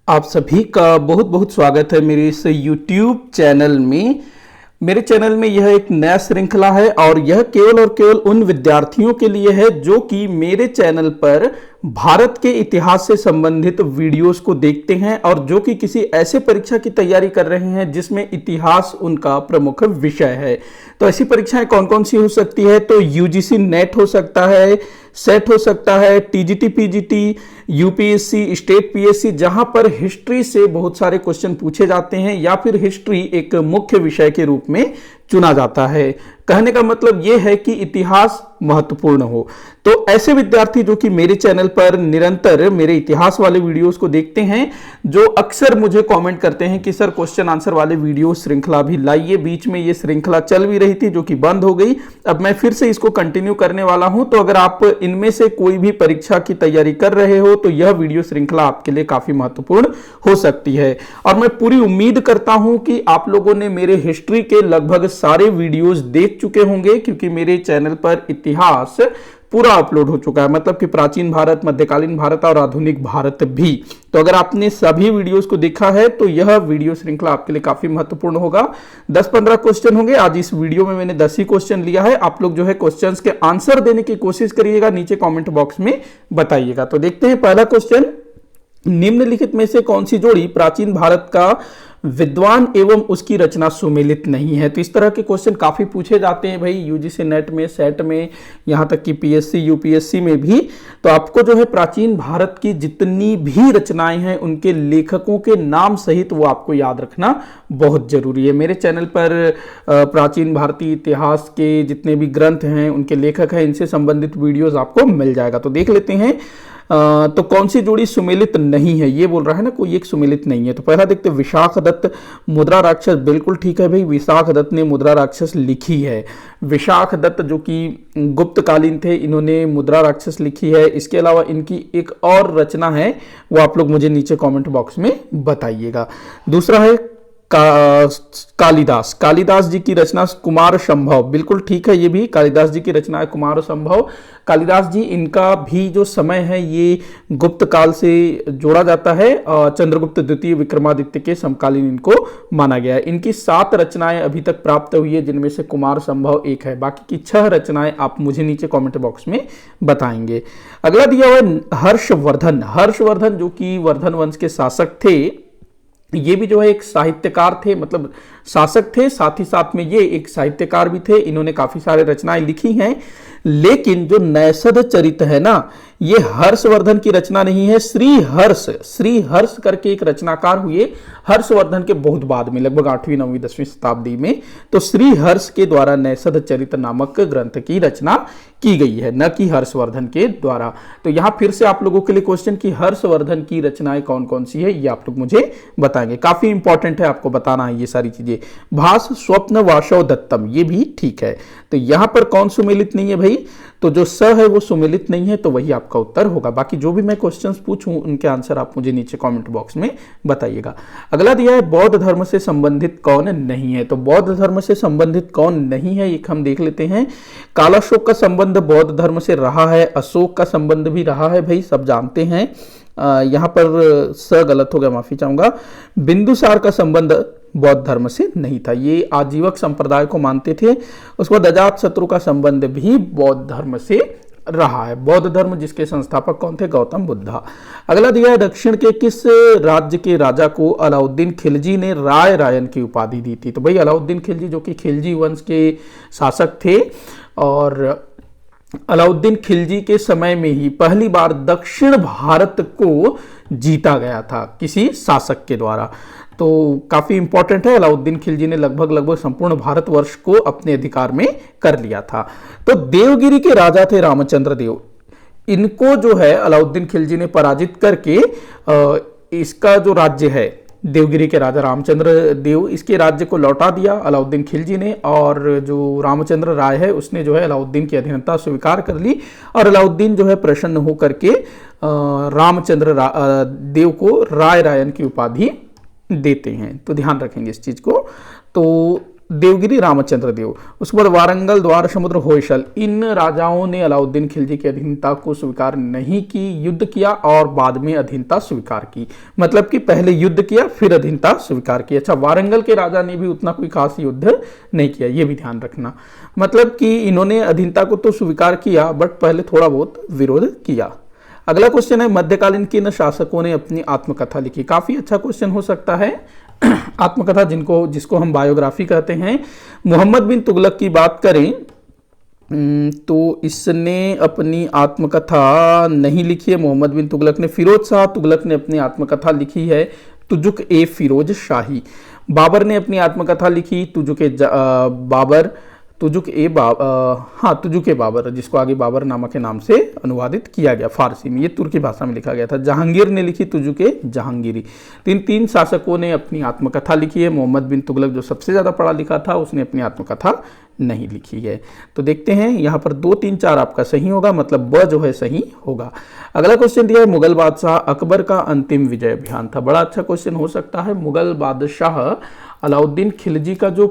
आप सभी का बहुत बहुत स्वागत है मेरे इस YouTube चैनल में। मेरे चैनल में यह एक नया श्रृंखला है और यह केवल और केवल उन विद्यार्थियों के लिए है जो कि मेरे चैनल पर भारत के इतिहास से संबंधित वीडियोस को देखते हैं और जो कि किसी ऐसे परीक्षा की तैयारी कर रहे हैं जिसमें इतिहास उनका प्रमुख विषय है। तो ऐसी परीक्षाएं कौन कौन सी हो सकती है? तो यूजीसी नेट हो सकता है, सेट हो सकता है, TGT PGT, UPSC, state PSC, जहां पर हिस्ट्री से बहुत सारे क्वेश्चन पूछे जाते हैं या फिर हिस्ट्री एक मुख्य विषय के रूप में चुना जाता है। कहने का मतलब यह है कि इतिहास महत्वपूर्ण हो। तो ऐसे विद्यार्थी जो कि मेरे चैनल पर निरंतर मेरे इतिहास वाले वीडियोस को देखते हैं, जो अक्सर मुझे कमेंट करते हैं कि सर क्वेश्चन आंसर वाले वीडियो श्रृंखला भी लाइए। बीच में ये श्रृंखला चल भी रही थी जो कि बंद हो गई, अब मैं फिर से इसको कंटिन्यू करने वाला हूं। तो अगर आप इनमें से कोई भी परीक्षा की तैयारी कर रहे हो तो यह वीडियो श्रृंखला आपके लिए काफी महत्वपूर्ण हो सकती है। और मैं पूरी उम्मीद करता हूं कि आप लोगों ने मेरे हिस्ट्री के लगभग सारे वीडियोस देख चुके होंगे, क्योंकि मेरे चैनल पर इतिहास पूरा अपलोड हो चुका है, मतलब कि प्राचीन भारत, मध्यकालीन भारत और आधुनिक भारत भी। तो अगर आपने सभी वीडियोस को देखा है तो यह वीडियो श्रृंखला आपके लिए काफी महत्वपूर्ण होगा। 10-15 क्वेश्चन होंगे। आज इस वीडियो में मैंने 10 ही क्वेश्चन लिया है। आप लोग जो है क्वेश्चंस के आंसर देने की कोशिश करिएगा, नीचे कमेंट बॉक्स में बताइएगा। तो देखते हैं पहला क्वेश्चन, निम्नलिखित में से कौन सी जोड़ी प्राचीन भारत का विद्वान एवं उसकी रचना सुमेलित नहीं है? तो इस तरह के क्वेश्चन काफी पूछे जाते हैं भाई, यूजीसी नेट में, सेट में, यहां तक कि पीएससी यूपीएससी में भी। तो आपको जो है प्राचीन भारत की जितनी भी रचनाएं हैं उनके लेखकों के नाम सहित वो आपको याद रखना बहुत जरूरी है। मेरे चैनल पर प्राचीन भारतीय इतिहास के जितने भी ग्रंथ हैं, उनके लेखक हैं, इनसे संबंधित वीडियोज आपको मिल जाएगा। तो देख लेते हैं तो कौन सी जोड़ी सुमेलित नहीं है, ये बोल रहा है ना, कोई एक सुमेलित नहीं है। तो पहला देखते हैं, विशाख दत्त मुद्रा राक्षस। बिल्कुल ठीक है भाई, विशाख दत्त ने मुद्रा राक्षस लिखी है। विशाख दत्त जो कि गुप्तकालीन थे, इन्होंने मुद्रा राक्षस लिखी है। इसके अलावा इनकी एक और रचना है, वो आप लोग मुझे नीचे कमेंट बॉक्स में बताइएगा। दूसरा है कालिदास। कालिदास जी की रचना कुमार संभव, बिल्कुल ठीक है, ये भी कालिदास जी की रचना है कुमार संभव। कालिदास जी, इनका भी जो समय है ये गुप्त काल से जोड़ा जाता है, चंद्रगुप्त द्वितीय विक्रमादित्य के समकालीन इनको माना गया है। इनकी 7 रचनाएं अभी तक प्राप्त हुई है, जिनमें से कुमार संभव एक है। बाकी की 6 रचनाएं आप मुझे नीचे कमेंट बॉक्स में बताएंगे। अगला दिया हुआ है हर्षवर्धन। हर्षवर्धन जो कि वर्धन वंश के शासक थे, ये भी जो है एक साहित्यकार थे, मतलब शासक थे, साथ ही साथ में ये एक साहित्यकार भी थे। इन्होंने काफी सारे रचनाएं लिखी हैं, लेकिन जो नैषध चरित है ना, ये हर्षवर्धन की रचना नहीं है। श्री हर्ष करके एक रचनाकार हुए हर्षवर्धन के बहुत बाद में, लगभग 8वीं 9वीं 10वीं शताब्दी में। तो श्री हर्ष के द्वारा नैषध चरित नामक ग्रंथ की रचना की गई है, न कि हर्षवर्धन के द्वारा। तो यहां फिर से आप लोगों के लिए क्वेश्चन की हर्षवर्धन की रचनाएं कौन कौन सी है, ये आप लोग मुझे बताएंगे। काफी इंपॉर्टेंट है, आपको बताना है ये सारी चीजें। भास स्वप्न वासव दत्तम, ये भी ठीक है। तो यहां पर कौन सुमेलित नहीं है भाई? तो जो स है वो सुमेलित नहीं है, तो वही आपका उत्तर होगा। बाकी जो भी मैं क्वेश्चंस पूछूं उनके आंसर आप मुझे नीचे कमेंट बॉक्स में बताइएगा। अगला दिया है बौद्ध धर्म से संबंधित कौन नहीं है? तो बौद्ध धर्म से संबंधित कौन नहीं है, एक हम देख लेते हैं। कालाशोक का संबंध बौद्ध धर्म से रहा है, अशोक का संबंध भी रहा है भाई, सब जानते हैं। यहां पर स गलत हो गया, माफी चाहूंगा। बिंदुसार का संबंध बौद्ध धर्म से नहीं था, ये आजीवक संप्रदाय को मानते थे। उसके बाद अजात शत्रु का संबंध भी बौद्ध धर्म से रहा है। बौद्ध धर्म जिसके संस्थापक कौन थे? गौतम बुद्धा। अगला दिया है, दक्षिण के किस राज्य के राजा को अलाउद्दीन खिलजी ने राय रायन की उपाधि दी थी? तो भाई अलाउद्दीन खिलजी जो कि खिलजी वंश के शासक थे, और अलाउद्दीन खिलजी के समय में ही पहली बार दक्षिण भारत को जीता गया था किसी शासक के द्वारा। तो काफी इंपॉर्टेंट है, अलाउद्दीन खिलजी ने लगभग संपूर्ण भारतवर्ष को अपने अधिकार में कर लिया था। तो देवगिरी के राजा थे रामचंद्र देव, इनको जो है अलाउद्दीन खिलजी ने पराजित करके इसका जो राज्य है, देवगिरी के राजा रामचंद्र देव, इसके राज्य को लौटा दिया अलाउद्दीन खिलजी ने। और जो रामचंद्र राय है उसने जो है अलाउद्दीन की अधीनता स्वीकार कर ली, और अलाउद्दीन जो है प्रसन्न होकर के रामचंद्र देव को राय रायन की उपाधि देते हैं। तो ध्यान रखेंगे इस चीज को। तो देवगिरी रामचंद्र देव, उसके बाद वारंगल, द्वार समुद्र, होयसल, इन राजाओं ने अलाउद्दीन खिलजी की अधीनता को स्वीकार नहीं की, युद्ध किया और बाद में अधीनता स्वीकार की। मतलब कि पहले युद्ध किया फिर अधीनता स्वीकार की। अच्छा, वारंगल के राजा ने भी उतना कोई खास युद्ध नहीं किया, ये भी ध्यान रखना। मतलब कि इन्होंने अधीनता को तो स्वीकार किया बट पहले थोड़ा बहुत विरोध किया। अगला क्वेश्चन है, मध्यकालीन किन शासकों ने अपनी आत्मकथा लिखी? काफी अच्छा क्वेश्चन हो सकता है। आत्मकथा जिसको हम बायोग्राफी कहते हैं। मोहम्मद बिन तुगलक की बात करें तो इसने अपनी आत्मकथा नहीं लिखी है मोहम्मद बिन तुगलक ने। फिरोज शाह तुगलक ने अपनी आत्मकथा लिखी है, तुजुक ए फिरोज शाही। बाबर ने अपनी आत्मकथा लिखी, तुजुक ए बाबर, तुजुक ए बाबर, जिसको आगे बाबर नामा के नाम से अनुवादित किया गया फारसी में, ये तुर्की भाषा में लिखा गया था। जहांगीर ने लिखी तुजुक ए जहांगीरी। तीन शासकों ने अपनी आत्मकथा लिखी है। मोहम्मद बिन तुगलक जो सबसे ज्यादा पढ़ा लिखा था उसने अपनी आत्मकथा नहीं लिखी है। तो देखते हैं यहाँ पर 2, 3, 4 आपका सही होगा, मतलब ब जो है सही होगा। अगला क्वेश्चन दिया है, मुगल बादशाह अकबर का अंतिम विजय अभियान था। बड़ा अच्छा क्वेश्चन हो सकता है। मुगल बादशाह अलाउद्दीन खिलजी का जो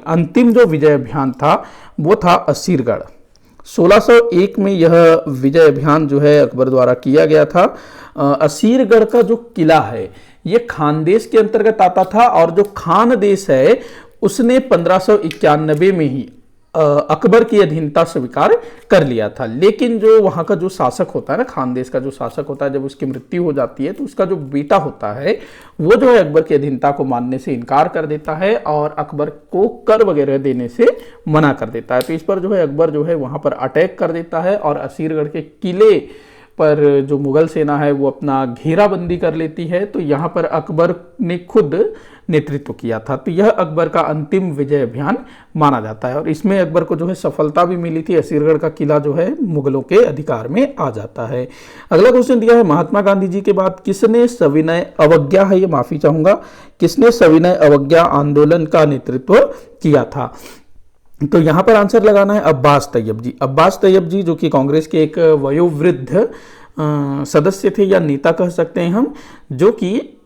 अंतिम जो विजय अभियान था वो था असीरगढ़। 1601 में यह विजय अभियान जो है अकबर द्वारा किया गया था। असीरगढ़ का जो किला है ये खानदेश के अंतर्गत आता था और जो खान देश है उसने 1591 में ही अकबर की अधीनता स्वीकार कर लिया था। लेकिन जो वहां का जो शासक होता है ना, खानदेश का जो शासक होता है, जब उसकी मृत्यु हो जाती है तो उसका जो बेटा होता है वो जो है अकबर की अधीनता को मानने से इनकार कर देता है और अकबर को कर वगैरह देने से मना कर देता है। तो इस पर जो है अकबर जो है वहां पर अटैक कर देता है और असीरगढ़ के किले पर जो मुगल सेना है वो अपना घेराबंदी कर लेती है। तो यहाँ पर अकबर ने खुद नेतृत्व किया था। तो यह अकबर का अंतिम विजय अभियान माना जाता है और इसमें अकबर को जो है सफलता भी मिली थी। असीरगढ़ का किला जो है मुगलों के अधिकार में आ जाता है। अगला क्वेश्चन दिया है, महात्मा गांधी जी के बाद किसने सविनय अवज्ञा है, ये माफी चाहूंगा, किसने सविनय अवज्ञा आंदोलन का नेतृत्व किया था? तो यहां पर आंसर लगाना है अब्बास तैयब जी। अब्बास तैयब जी जो कि कांग्रेस के एक वयोवृद्ध सदस्य थे या नेता कह सकते हैं हम, जो कि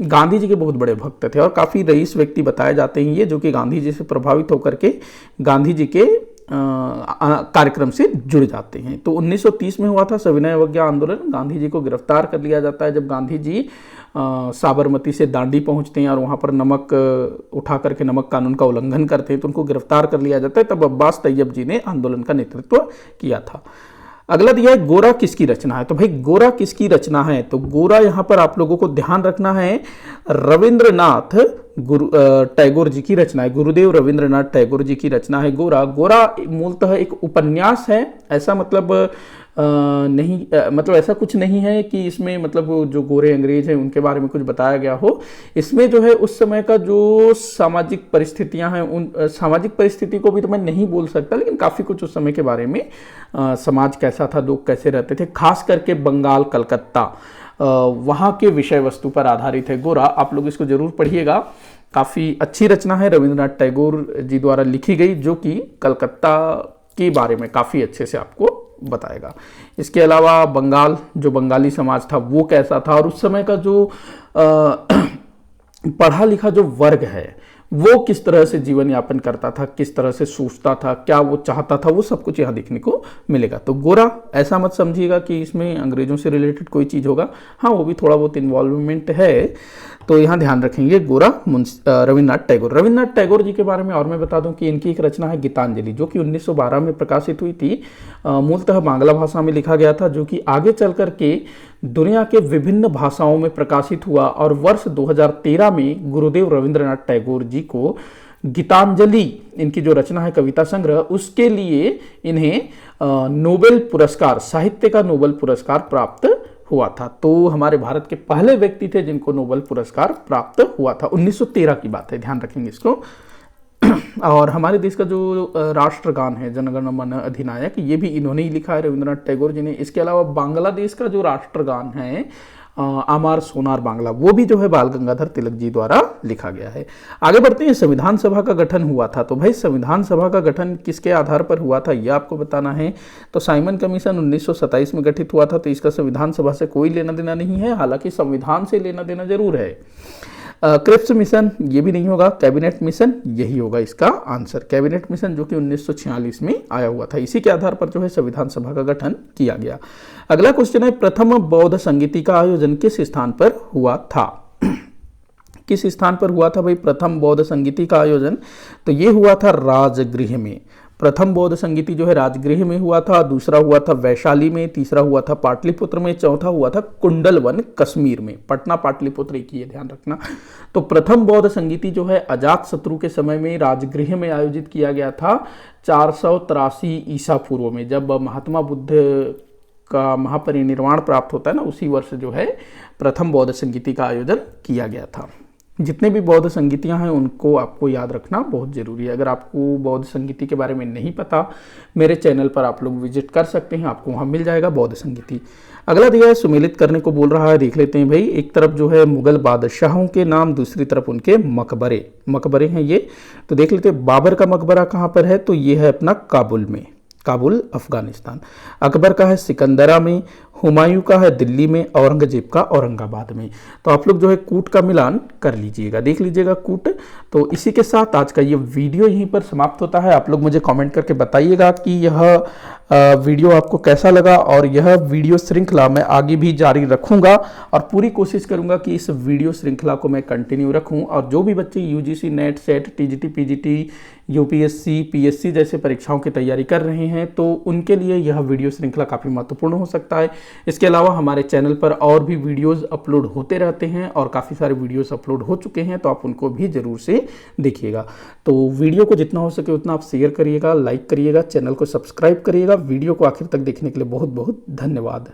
गांधी जी के बहुत बड़े भक्त थे और काफी रईस व्यक्ति बताए जाते हैं ये, जो कि गांधी जी से प्रभावित होकर के गांधी जी के कार्यक्रम से जुड़ जाते हैं। तो 1930 में हुआ था सविनय अवज्ञा आंदोलन। गांधी जी को गिरफ्तार कर लिया जाता है जब गांधी जी साबरमती से दांडी पहुंचते हैं और वहां पर नमक उठा करके नमक कानून का उल्लंघन करते हैं तो उनको गिरफ्तार कर लिया जाता है। तब अब्बास तैयब जी ने आंदोलन का नेतृत्व किया था। अगला दिया है, गोरा किसकी रचना है? तो भाई गोरा किसकी रचना है? तो गोरा यहां पर आप लोगों को ध्यान रखना है, रविंद्रनाथ टैगोर जी की रचना है। गुरुदेव रविंद्रनाथ टैगोर जी की रचना है गोरा। गोरा मूलतः एक उपन्यास है, ऐसा मतलब मतलब ऐसा कुछ नहीं है कि इसमें मतलब जो गोरे अंग्रेज हैं उनके बारे में कुछ बताया गया हो। इसमें जो है उस समय का जो सामाजिक परिस्थितियां हैं, उन सामाजिक परिस्थिति को भी तो मैं नहीं बोल सकता, लेकिन काफ़ी कुछ उस समय के बारे में समाज कैसा था, लोग कैसे रहते थे, खास करके बंगाल, कलकत्ता, वहाँ के विषय वस्तु पर आधारित है गोरा। आप लोग इसको जरूर पढ़िएगा, काफ़ी अच्छी रचना है रविंद्रनाथ टैगोर जी द्वारा लिखी गई, जो कि कलकत्ता के बारे में काफ़ी अच्छे से आपको बताएगा। इसके अलावा बंगाल, जो बंगाली समाज था वो कैसा था और उस समय का जो पढ़ा लिखा जो वर्ग है वो किस तरह से जीवन यापन करता था, किस तरह से सोचता था, क्या वो चाहता था, वो सब कुछ यहाँ देखने को मिलेगा। तो गोरा ऐसा मत समझिएगा कि इसमें अंग्रेजों से रिलेटेड कोई चीज़ होगा, हाँ वो भी थोड़ा बहुत इन्वॉल्वमेंट है, तो यहाँ ध्यान रखेंगे। गोरा रविन्द्रनाथ टैगोर। रविन्द्रनाथ टैगोर जी के बारे में और मैं बता दूं कि इनकी एक रचना है गीतांजलि, जो कि 1912 में प्रकाशित हुई थी। मूलतः बांग्ला भाषा में लिखा गया था, जो कि आगे चल करके दुनिया के विभिन्न भाषाओं में प्रकाशित हुआ और वर्ष 2013 में गुरुदेव रविंद्रनाथ टैगोर जी को गीतांजलि, इनकी जो रचना है कविता संग्रह, उसके लिए इन्हें नोबेल पुरस्कार, साहित्य का नोबेल पुरस्कार प्राप्त हुआ था। तो हमारे भारत के पहले व्यक्ति थे जिनको नोबेल पुरस्कार प्राप्त हुआ था। 1913 की बात है, ध्यान रखेंगे इसको। और हमारे देश का जो राष्ट्रगान है जनगण मन अधिनायक, ये भी इन्होंने ही लिखा है, रविंद्रनाथ टैगोर जी ने। इसके अलावा बांग्लादेश का जो राष्ट्रगान है आमार सोनार बांग्ला, वो भी जो है बाल गंगाधर तिलक जी द्वारा लिखा गया है। आगे बढ़ते हैं, संविधान सभा का गठन हुआ था। तो भाई संविधान सभा का गठन किसके आधार पर हुआ था, यह आपको बताना है। तो साइमन कमीशन 1927 में गठित हुआ था, तो इसका संविधान सभा से कोई लेना देना नहीं है, हालांकि संविधान से लेना देना जरूर है। क्रिप्स मिशन ये भी नहीं होगा, कैबिनेट मिशन यही होगा इसका आंसर। कैबिनेट मिशन जो कि 1946 में आया हुआ था, इसी के आधार पर जो है संविधान सभा का गठन किया गया। अगला क्वेश्चन है, प्रथम बौद्ध संगीति का आयोजन किस स्थान पर हुआ था? किस स्थान पर हुआ था भाई प्रथम बौद्ध संगीति का आयोजन? तो ये हुआ था राजगृह में। प्रथम बौद्ध संगीति जो है राजगृह में हुआ था, दूसरा हुआ था वैशाली में, तीसरा हुआ था पाटलिपुत्र में, चौथा हुआ था कुंडलवन कश्मीर में। पटना पाटलिपुत्र एक ही है, ध्यान रखना। तो प्रथम बौद्ध संगीति जो है अजात शत्रु के समय में राजगृह में आयोजित किया गया था 483 ईसा पूर्व में, जब महात्मा बुद्ध का महापरिनिर्वाण प्राप्त होता है ना, उसी वर्ष जो है प्रथम बौद्ध संगीति का आयोजन किया गया था। जितने भी बौद्ध संगीतियाँ हैं उनको आपको याद रखना बहुत ज़रूरी है। अगर आपको बौद्ध संगीति के बारे में नहीं पता, मेरे चैनल पर आप लोग विजिट कर सकते हैं, आपको वहाँ मिल जाएगा बौद्ध संगीति। अगला दिया है सुमेलित करने को बोल रहा है, देख लेते हैं भाई। एक तरफ जो है मुगल बादशाहों के नाम, दूसरी तरफ उनके मकबरे हैं ये। तो देख लेते हैं बाबर का मकबरा कहाँ पर है, तो ये है अपना काबुल में, काबुल अफगानिस्तान। अकबर का है सिकंदरा में, हुमायूं का है दिल्ली में, औरंगजेब का औरंगाबाद में। तो आप लोग जो है कूट का मिलान कर लीजिएगा, देख लीजिएगा कूट। तो इसी के साथ आज का ये वीडियो यहीं पर समाप्त होता है। आप लोग मुझे कमेंट करके बताइएगा कि यह वीडियो आपको कैसा लगा, और यह वीडियो श्रृंखला मैं आगे भी जारी रखूंगा और पूरी कोशिश करूंगा कि इस वीडियो श्रृंखला को मैं कंटिन्यू रखूं। और जो भी बच्चे UGC net set TGT PGT UPSC PSC जैसे परीक्षाओं की तैयारी कर रहे हैं, तो उनके लिए यह वीडियो श्रृंखला काफ़ी महत्वपूर्ण हो सकता है। इसके अलावा हमारे चैनल पर और भी वीडियोस अपलोड होते रहते हैं और काफ़ी सारे वीडियोस अपलोड हो चुके हैं, तो आप उनको भी ज़रूर से देखिएगा। तो वीडियो को जितना हो सके उतना आप शेयर करिएगा, लाइक करिएगा, चैनल को सब्सक्राइब करिएगा। वीडियो को आखिर तक देखने के लिए बहुत बहुत धन्यवाद।